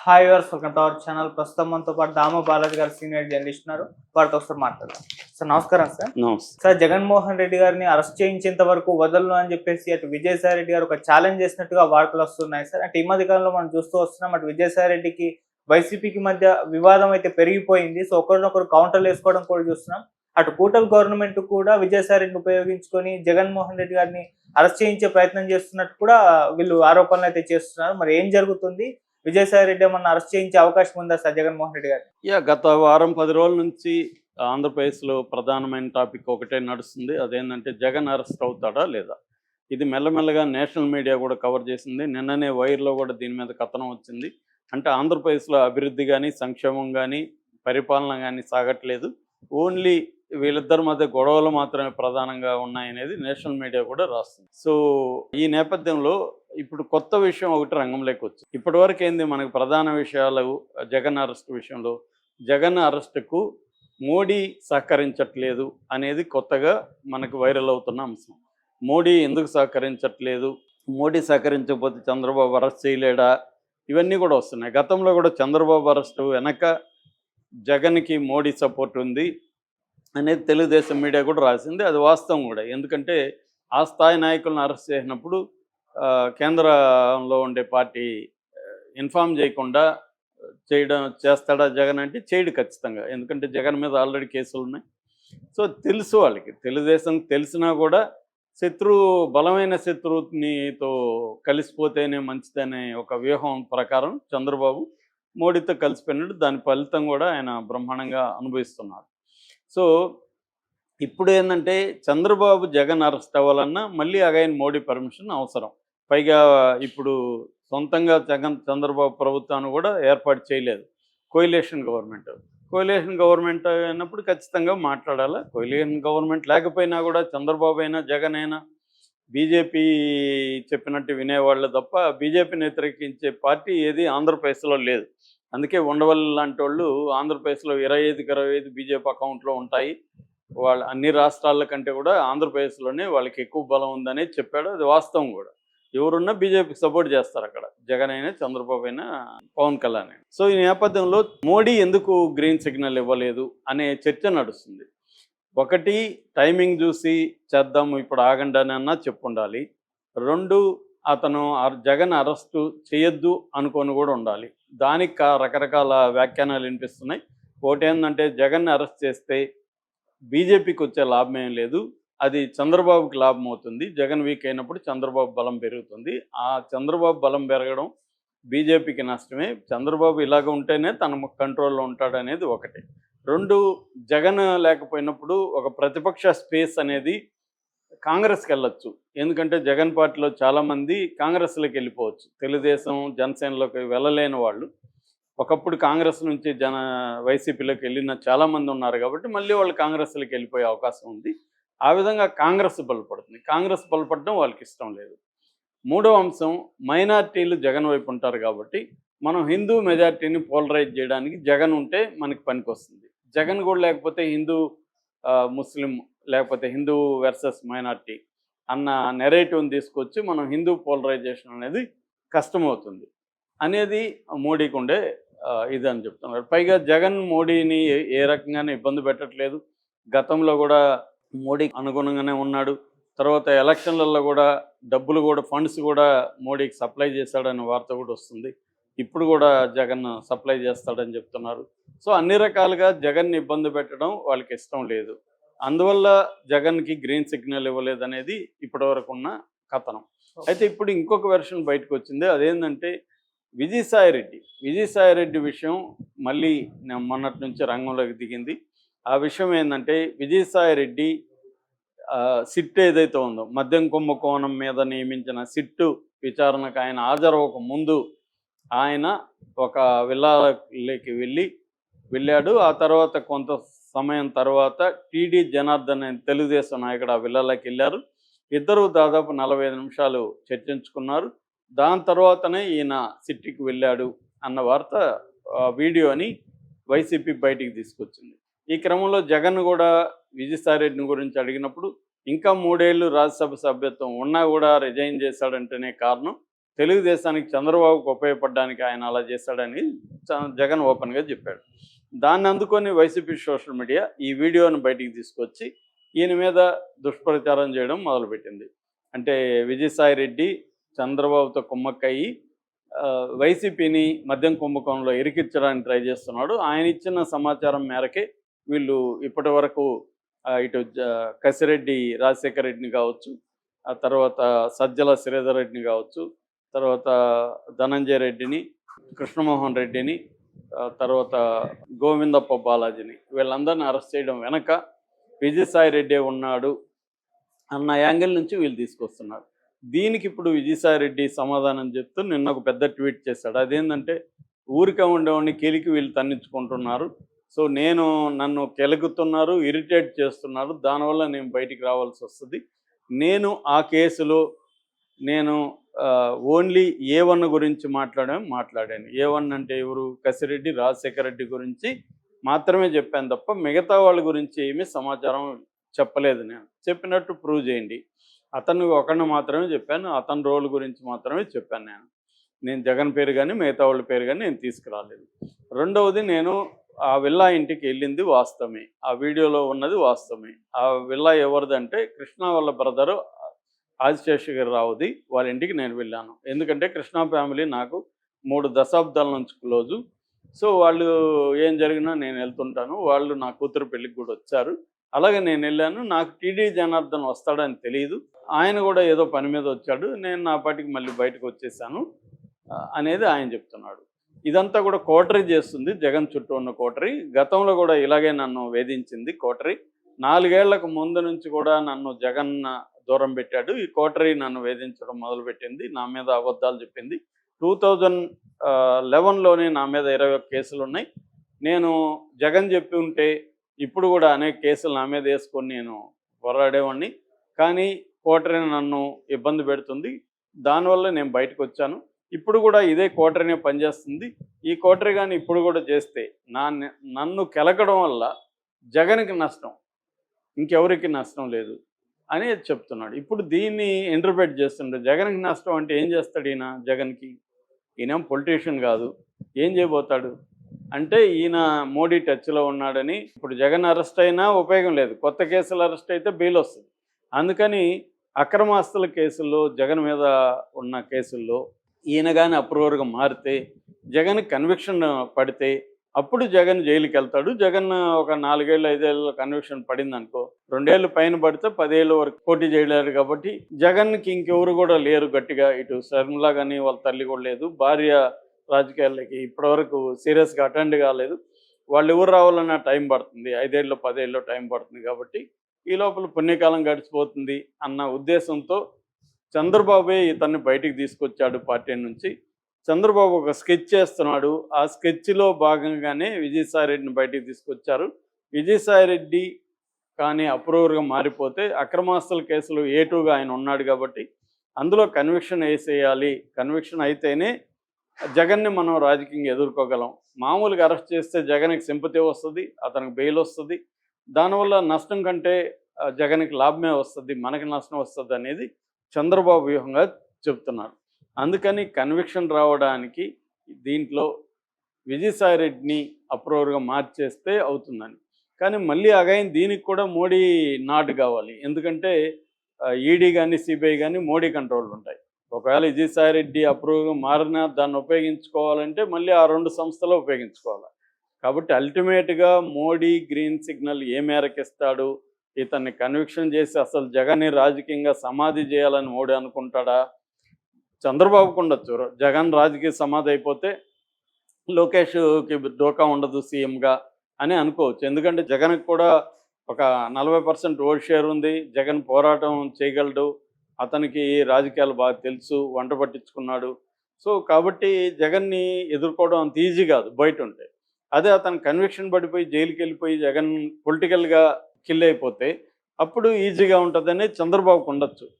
Hi viewers, welcome to our channel. ప్రస్తుతం మనతో పాటు దామ బాలాజీ గారు సీనియర్ జర్నలిస్ట్ ఉన్నారు. వారితో ఒకసారి మాట్లాడదాం. సార్ నమస్కారం సార్. నమస్తే. సార్, జగన్మోహన్ రెడ్డి గారిని అరెస్ట్ చేయించేంత వరకు వదలను అని చెప్పేసి అటు విజయసాయి రెడ్డి గారు ఒక ఛాలెంజ్ చేసినట్టుగా వార్తలు వస్తున్నాయి సార్. అంటే ఈ మధ్య కాలంలో మనం చూస్తూ వస్తున్నాం, అటు విజయసాయి రెడ్డికి వైసీపీకి మధ్య వివాదం అయితే పెరిగిపోయింది. సో ఒకరినొకరు కౌంటర్లు వేసుకోవడం కూడా చూస్తున్నాం. అటు కూటమి గవర్నమెంట్ కూడా విజయసాయి రెడ్డిని ఉపయోగించుకొని జగన్మోహన్ రెడ్డి గారిని అరెస్ట్ చేయించే ప్రయత్నం చేస్తున్నట్టు కూడా వీళ్ళు ఆరోపణలు అయితే చేస్తున్నారు. మరి ఏం జరుగుతుంది? విజయసాయి రెడ్డి ఏమన్నా అరెస్ట్ చేయించే అవకాశం ఉందా సార్ జగన్మోహన్ రెడ్డి గారు? గత వారం 10 రోజుల నుంచి ఆంధ్రప్రదేశ్లో ప్రధానమైన టాపిక్ ఒకటే నడుస్తుంది. అదేంటంటే జగన్ అరెస్ట్ అవుతాడా లేదా. ఇది మెల్లమెల్లగా నేషనల్ మీడియా కూడా కవర్ చేసింది. నిన్ననే వైర్లో కూడా దీని మీద కథనం వచ్చింది. అంటే ఆంధ్రప్రదేశ్లో అభివృద్ధి కానీ, సంక్షేమం కానీ, పరిపాలన కానీ సాగట్లేదు. ఓన్లీ వీళ్ళిద్దరి మధ్య గొడవలు మాత్రమే ప్రధానంగా ఉన్నాయనేది నేషనల్ మీడియా కూడా రాస్తుంది. సో ఈ నేపథ్యంలో ఇప్పుడు కొత్త విషయం ఒకటి రంగంలోకి వచ్చింది. ఇప్పటివరకు ఏంది మనకు ప్రధాన విషయాలు జగన్ అరెస్ట్ విషయంలో, జగన్ అరెస్టుకు మోడీ సహకరించట్లేదు అనేది కొత్తగా మనకు వైరల్ అవుతున్న అంశం. మోడీ ఎందుకు సహకరించట్లేదు, మోడీ సహకరించకపోతే చంద్రబాబు అరెస్ట్ చేయలేడా, ఇవన్నీ కూడా వస్తున్నాయి. గతంలో కూడా చంద్రబాబు అరెస్టు వెనక జగన్కి మోడీ సపోర్ట్ ఉంది అనేది తెలుగుదేశం మీడియా కూడా రాసింది. అది వాస్తవం కూడా. ఎందుకంటే ఆ స్థాయి నాయకులను అరెస్ట్ చేసినప్పుడు కేంద్రంలో ఉండే పార్టీ ఇన్ఫామ్ చేయకుండా చేస్తాడా జగన్ అంటే చేయడు ఖచ్చితంగా. ఎందుకంటే జగన్ మీద ఆల్రెడీ కేసులు ఉన్నాయి. సో తెలుసు వాళ్ళకి, తెలుగుదేశం తెలిసినా కూడా బలమైన శత్రువునితో కలిసిపోతేనే మంచిదనే ఒక వ్యూహం ప్రకారం చంద్రబాబు మోడీతో కలిసిపోయినట్టు దాని ఫలితం కూడా ఆయన బ్రహ్మాండంగా అనుభవిస్తున్నారు. సో ఇప్పుడు ఏంటంటే చంద్రబాబు జగన్ అరెస్ట్ అవ్వాలన్నా మళ్ళీ అగైన్ మోడీ పర్మిషన్ అవసరం. పైగా ఇప్పుడు సొంతంగా చంద్రబాబు ప్రభుత్వాన్ని కూడా ఏర్పాటు చేయలేదు. కోయిలేషన్ గవర్నమెంట్ అయినప్పుడు ఖచ్చితంగా మాట్లాడాలి. కోయిలేషన్ గవర్నమెంట్ లేకపోయినా కూడా చంద్రబాబు అయినా జగన్ అయినా బీజేపీ చెప్పినట్టు వినేవాళ్ళు తప్ప బీజేపీని వ్యతిరేకించే పార్టీ ఏది ఆంధ్రప్రదేశ్లో లేదు. అందుకే ఉండవల్లి లాంటి వాళ్ళు ఆంధ్రప్రదేశ్లో 25 బీజేపీ అకౌంట్లో ఉంటాయి. వాళ్ళ అన్ని రాష్ట్రాల కంటే కూడా ఆంధ్రప్రదేశ్లోనే వాళ్ళకి ఎక్కువ బలం ఉందని చెప్పాడు. అది వాస్తవం కూడా. ఎవరున్నా బీజేపీకి సపోర్ట్ చేస్తారు అక్కడ, జగన్ అయినా చంద్రబాబు అయినా పవన్ కళ్యాణ్ అయినా. సో ఈ నేపథ్యంలో మోడీ ఎందుకు గ్రీన్ సిగ్నల్ ఇవ్వలేదు అనే చర్చ నడుస్తుంది. ఒకటి, టైమింగ్ చూసి చేద్దాము ఇప్పుడు ఆగండి అని అన్నా చెప్పుండాలి. 2, అతను జగన్ అరెస్టు చేయొద్దు అనుకొని కూడా ఉండాలి. దానికి రకరకాల వ్యాఖ్యానాలు వినిపిస్తున్నాయి. ఒకటి ఏంటంటే జగన్ అరెస్ట్ చేస్తే బీజేపీకి వచ్చే లాభం ఏం లేదు, అది చంద్రబాబుకి లాభం అవుతుంది. జగన్ వీక్ అయినప్పుడు చంద్రబాబు బలం పెరుగుతుంది. ఆ చంద్రబాబు బలం పెరగడం బీజేపీకి నష్టమే. చంద్రబాబు ఇలాగ ఉంటేనే తన కంట్రోల్లో ఉంటాడనేది ఒకటి. 2, జగన్ లేకపోయినప్పుడు ఒక ప్రతిపక్ష స్పేస్ అనేది కాంగ్రెస్కి వెళ్ళొచ్చు. ఎందుకంటే జగన్ పార్టీలో చాలామంది కాంగ్రెస్లోకి వెళ్ళిపోవచ్చు. తెలుగుదేశం జనసేనలోకి వెళ్ళలేని వాళ్ళు ఒకప్పుడు కాంగ్రెస్ నుంచి వైసీపీలోకి వెళ్ళిన చాలామంది ఉన్నారు కాబట్టి మళ్ళీ వాళ్ళు కాంగ్రెస్లోకి వెళ్ళిపోయే అవకాశం ఉంది. ఆ విధంగా కాంగ్రెస్ బలపడుతుంది. కాంగ్రెస్ బలపడడం వాళ్ళకి ఇష్టం లేదు. 3వ అంశం, మైనార్టీలు జగన్ వైపు ఉంటారు కాబట్టి మనం హిందూ మెజార్టీని పోలరైజ్ చేయడానికి జగన్ ఉంటే మనకి పనికొస్తుంది. జగన్ కూడా లేకపోతే హిందూ ముస్లిం లేకపోతే హిందూ వర్సెస్ మైనార్టీ అన్న నెరేటివ్ని తీసుకొచ్చి మనం హిందూ పోలరైజేషన్ అనేది కష్టమవుతుంది అనేది మోడీకి ఉండే ఇది అని చెప్తున్నారు. పైగా జగన్ మోడీని ఏ రకంగానే ఇబ్బంది పెట్టట్లేదు. గతంలో కూడా మోడీకి అనుగుణంగానే ఉన్నాడు. తర్వాత ఎలక్షన్లలో కూడా డబ్బులు కూడా ఫండ్స్ కూడా మోడీకి సప్లై చేశాడనే వార్త కూడా వస్తుంది. ఇప్పుడు కూడా జగన్ సప్లై చేస్తాడని చెప్తున్నారు. సో అన్ని రకాలుగా జగన్ని ఇబ్బంది పెట్టడం వాళ్ళకి ఇష్టం లేదు. అందువల్ల జగన్కి గ్రీన్ సిగ్నల్ ఇవ్వలేదు అనేది ఇప్పటివరకు ఉన్న కథనం. అయితే ఇప్పుడు ఇంకొక వెర్షన్ బయటకు వచ్చింది. అదేంటంటే విజయసాయి రెడ్డి విషయం మళ్ళీ మొన్నటి నుంచి రంగంలోకి దిగింది. ఆ విషయం ఏంటంటే విజయసాయి రెడ్డి సిట్ ఏదైతే ఉందో మద్యం కుంభకోణం మీద నియమించిన సిట్టు విచారణకు ఆయన హాజరవ్వక ముందు ఆయన ఒక విల్లాలోకి వెళ్ళాడు. ఆ తర్వాత కొంత సమయం తర్వాత టీడీ జనార్దన్ అనే తెలుగుదేశం నాయకుడు ఆ విల్లాలోకి వెళ్ళారు. ఇద్దరు దాదాపు 45 నిమిషాలు చర్చించుకున్నారు. దాని తర్వాతనే ఈయన సిట్టికి వెళ్ళాడు అన్న వార్త వీడియోని వైసీపీ బయటికి తీసుకొచ్చింది. ఈ క్రమంలో జగన్ కూడా విజయసాయి రెడ్డిని గురించి అడిగినప్పుడు ఇంకా 3 ఏళ్ళు రాజ్యసభ సభ్యత్వం ఉన్నా కూడా రిజైన్ చేశాడంటేనే కారణం తెలుగుదేశానికి చంద్రబాబుకు ఉపయోగపడడానికి ఆయన అలా చేశాడని జగన్ ఓపెన్గా చెప్పాడు. దాన్ని అందుకొని వైసీపీ సోషల్ మీడియా ఈ వీడియోను బయటికి తీసుకొచ్చి ఈయన మీద దుష్ప్రచారం చేయడం మొదలుపెట్టింది. అంటే విజయసాయి రెడ్డి చంద్రబాబుతో కుమ్మక్కయ్యి వైసీపీని మద్యం కుంభకోణంలో ఇరికించడానికి ట్రై చేస్తున్నాడు. ఆయన ఇచ్చిన సమాచారం మేరకే వీళ్ళు ఇప్పటి వరకు ఇటు కసిరెడ్డి రాజశేఖర రెడ్డిని కావచ్చు, ఆ తర్వాత సజ్జల శ్రీధర్ రెడ్డిని కావచ్చు, తర్వాత ధనంజయ రెడ్డిని, కృష్ణమోహన్ రెడ్డిని, తర్వాత గోవిందప్ప బాలాజీని వీళ్ళందరినీ అరెస్ట్ చేయడం వెనక విజయసాయి రెడ్డి ఉన్నాడు అన్న యాంగిల్ నుంచి వీళ్ళు తీసుకొస్తున్నారు. దీనికి ఇప్పుడు విజయసాయి రెడ్డి సమాధానం చెప్తూ నిన్న ఒక పెద్ద ట్వీట్ చేశాడు. అదేంటంటే ఊరికే ఉండేవాడిని కెలికి వీళ్ళు తన్నించుకుంటున్నారు, సో నన్ను కెలుగుతున్నారు, ఇరిటేట్ చేస్తున్నారు, దానివల్ల నేను బయటికి రావాల్సి వస్తుంది. నేను ఆ కేసులో ఓన్లీ A1 గురించి మాట్లాడాను. A1 అంటే ఎవరు? కసిరెడ్డి రాజశేఖర రెడ్డి గురించి మాత్రమే చెప్పాను తప్ప మిగతా వాళ్ళ గురించి ఏమీ సమాచారం చెప్పలేదు. నేను చెప్పినట్టు ప్రూవ్ చేయండి. అతను ఒకరిని మాత్రమే చెప్పాను, అతని రోల్ గురించి మాత్రమే చెప్పాను. నేను జగన్ పేరు కానీ మిగతా వాళ్ళ పేరు కానీ నేను తీసుకురాలేదు. రెండవది, నేను ఆ విల్లా ఇంటికి వెళ్ళింది వాస్తవమే, ఆ వీడియోలో ఉన్నది వాస్తవమే. ఆ విల్లా ఎవరిదంటే కృష్ణ వాళ్ళ బ్రదరు ఆదిశేషగిరిరావుది, వాళ్ళ ఇంటికి నేను వెళ్ళాను. ఎందుకంటే కృష్ణ ఫ్యామిలీ నాకు 3 దశాబ్దాల నుంచి క్లోజు. సో వాళ్ళు ఏం జరిగినా నేను వెళ్తుంటాను. వాళ్ళు నా కూతురు పెళ్ళికి కూడా వచ్చారు. అలాగే నేను వెళ్ళాను. నాకు టీడీ జనార్దన్ వస్తాడని తెలియదు, ఆయన కూడా ఏదో పని మీద వచ్చాడు, నేను నా పాటికి మళ్ళీ బయటకు వచ్చేసాను అనేది ఆయన చెప్తున్నాడు. ఇదంతా కూడా కోటరీ చేస్తుంది, జగన్ చుట్టూ ఉన్న కోటరీ. గతంలో కూడా ఇలాగే నన్ను వేధించింది కోటరీ. 4 ఏళ్లకు ముందు నుంచి కూడా నన్ను జగన్ దూరం పెట్టాడు. ఈ కోటరీ నన్ను వేధించడం మొదలుపెట్టింది, నా మీద అబద్ధాలు చెప్పింది. 2011లోనే నా మీద 21 కేసులు ఉన్నాయి. నేను జగన్ చెప్పి ఉంటే ఇప్పుడు కూడా అనేక కేసులు నా మీద వేసుకొని నేను పోరాడేవాడిని. కానీ కోటరీ నన్ను ఇబ్బంది పెడుతుంది, దానివల్ల నేను బయటకు వచ్చాను. ఇప్పుడు కూడా ఇదే కోటరీనే పనిచేస్తుంది. ఈ కోటరీ కానీ ఇప్పుడు కూడా చేస్తే నన్ను కెలకడం వల్ల జగన్కి నష్టం, ఇంకెవరికి నష్టం లేదు అని చెప్తున్నాడు. ఇప్పుడు దీన్ని ఇంటర్ప్రెట్ చేస్తుండే జగన్కి నష్టం అంటే ఏం చేస్తాడు ఈయన? ఈయన పొలిటీషియన్ కాదు, ఏం చేయబోతాడు అంటే ఈయన మోడీ టచ్లో ఉన్నాడని. ఇప్పుడు జగన్ అరెస్ట్ అయినా ఉపయోగం లేదు, కొత్త కేసులు అరెస్ట్ అయితే బెయిల్ వస్తుంది. అందుకని అక్రమాస్తుల కేసుల్లో, జగన్ మీద ఉన్న కేసుల్లో ఈయన కానీ అప్రూవర్గా మారితే, జగన్ కన్విక్షన్ పడితే అప్పుడు జగన్ జైలుకి వెళ్తాడు. జగన్ ఒక 4 ఏళ్ళు 5 ఏళ్ళలో కన్విక్షన్ పడింది అనుకో, 2 ఏళ్ళు పైన పడితే 10 ఏళ్ళ వరకు పోటీ చేయలేరు. కాబట్టి జగన్కి ఇంకెవరు కూడా లేరు గట్టిగా. ఇటు శర్మిల కానీ వాళ్ళ తల్లి కూడా లేదు, భార్య రాజకీయాలకి ఇప్పటివరకు సీరియస్గా అటెండ్ కాలేదు. వాళ్ళు ఎవరు రావాలన్నా టైం పడుతుంది, 5 ఏళ్ళు 10 ఏళ్ళు టైం పడుతుంది. కాబట్టి ఈ లోపల పుణ్యకాలం గడిచిపోతుంది అన్న ఉద్దేశంతో చంద్రబాబే ఇతన్ని బయటికి తీసుకొచ్చాడు పార్టీ నుంచి. చంద్రబాబు ఒక స్కెచ్ చేస్తున్నాడు, ఆ స్కెచ్లో భాగంగానే విజయసాయి రెడ్డిని బయటికి తీసుకొచ్చారు. విజయసాయి రెడ్డి కానీ అప్రూవర్గా మారిపోతే అక్రమాస్తుల కేసులు A2గా ఆయన ఉన్నాడు కాబట్టి అందులో కన్విక్షన్ వేసేయాలి. కన్విక్షన్ అయితేనే జగన్ని మనం రాజకీయంగా ఎదుర్కోగలం. మామూలుగా అరెస్ట్ చేస్తే జగన్కి సింపతి వస్తుంది, అతనికి బెయిల్ వస్తుంది, దానివల్ల నష్టం కంటే జగన్కి లాభమే వస్తుంది, మనకి నష్టం వస్తుంది అనేది చంద్రబాబు వ్యూహంగా చెప్తున్నారు. అందుకని కన్విక్షన్ రావడానికి దీంట్లో విజయసాయి రెడ్డిని అప్రూవర్గా మార్చేస్తే అవుతుందని. కానీ మళ్ళీ అగైన్ దీనికి కూడా మోడీ నాట్ కావాలి. ఎందుకంటే ఈడీ కానీ సిబిఐ కానీ మోడీ కంట్రోల్ ఉంటాయి. ఒకవేళ విజయసాయి రెడ్డి అప్రూవ్గా మారినా దాన్ని ఉపయోగించుకోవాలంటే మళ్ళీ ఆ 2 సంస్థలు ఉపయోగించుకోవాలి. కాబట్టి అల్టిమేట్గా మోడీ గ్రీన్ సిగ్నల్ ఏ మేరకు ఇస్తాడు, ఇతన్ని కన్విక్షన్ చేసి అసలు జగన్ని రాజకీయంగా సమాధి చేయాలని మోడీ అనుకుంటాడా? చంద్రబాబుకు ఉండొచ్చు, జగన్ రాజకీయ సమాధి అయిపోతే లోకేష్కి డోకా ఉండదు సీఎంగా అని అనుకోవచ్చు. ఎందుకంటే జగన్కి కూడా ఒక 40% ఓట్ షేర్ ఉంది, జగన్ పోరాటం చేయగలడు, అతనికి రాజకీయాలు బాగా తెలుసు, వంట పట్టించుకున్నాడు. సో కాబట్టి జగన్ని ఎదుర్కోవడం అంత ఈజీ కాదు బయట ఉంటే. అదే అతను కన్విక్షన్ పడిపోయి జైలుకి వెళ్ళిపోయి జగన్ పొలిటికల్గా కిల్ అయిపోతే అప్పుడు ఈజీగా ఉంటుందని చంద్రబాబుకు ఉండొచ్చు.